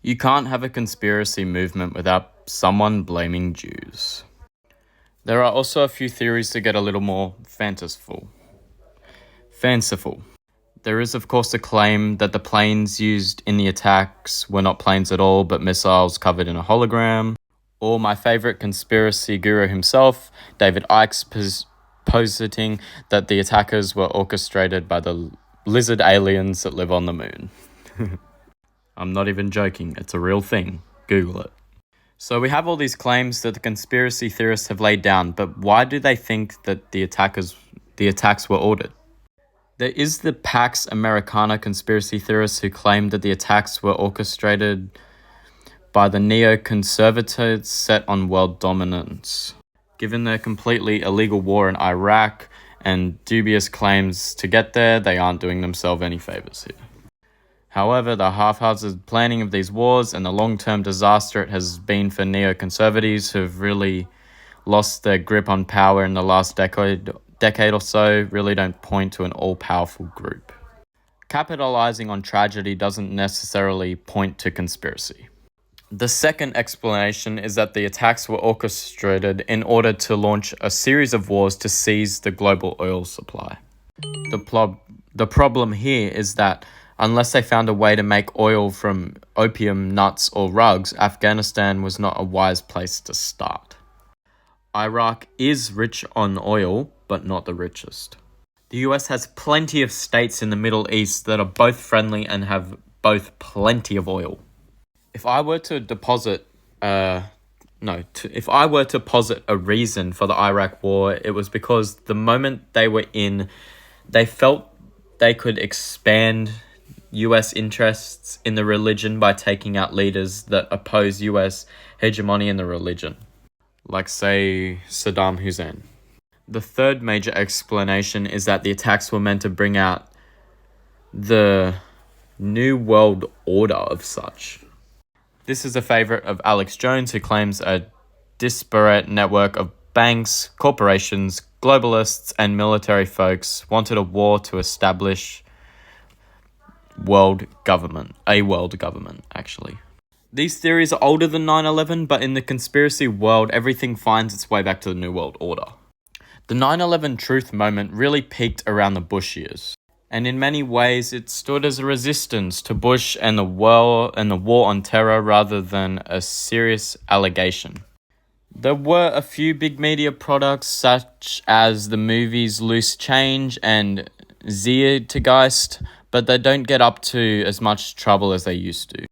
You can't have a conspiracy movement without someone blaming Jews. There are also a few theories that get a little more fanciful. There is, of course, the claim that the planes used in the attacks were not planes at all, but missiles covered in a hologram. Or my favorite conspiracy guru himself, David Icke's positing that the attackers were orchestrated by the lizard aliens that live on the moon. I'm not even joking, it's a real thing. Google it. So we have all these claims that the conspiracy theorists have laid down, but why do they think that the attacks were ordered? There is the Pax Americana conspiracy theorists who claim that the attacks were orchestrated by the neoconservatives set on world dominance. Given their completely illegal war in Iraq and dubious claims to get there, they aren't doing themselves any favors here. However, the half-hearted planning of these wars and the long-term disaster it has been for neoconservatives who've really lost their grip on power in the last decade or so really don't point to an all-powerful group. Capitalizing on tragedy doesn't necessarily point to conspiracy. The second explanation is that the attacks were orchestrated in order to launch a series of wars to seize the global oil supply. The problem here is that unless they found a way to make oil from opium, nuts, or rugs, Afghanistan was not a wise place to start. Iraq is rich on oil, but not the richest. The US has plenty of states in the Middle East that are both friendly and have both plenty of oil. If I were to posit a reason for the Iraq war, it was because the moment they were in, they felt they could expand US interests in the religion by taking out leaders that oppose US hegemony in the religion, like, say, Saddam Hussein. The third major explanation is that the attacks were meant to bring out the New World Order of such. This is a favorite of Alex Jones, who claims a disparate network of banks, corporations, globalists, and military folks wanted a war to establish a world government, actually. These theories are older than 9/11, but in the conspiracy world, everything finds its way back to the New World Order. The 9/11 truth moment really peaked around the Bush years, and in many ways it stood as a resistance to Bush and the war on terror rather than a serious allegation. There were a few big media products such as the movies Loose Change and Zeitgeist, but they don't get up to as much trouble as they used to.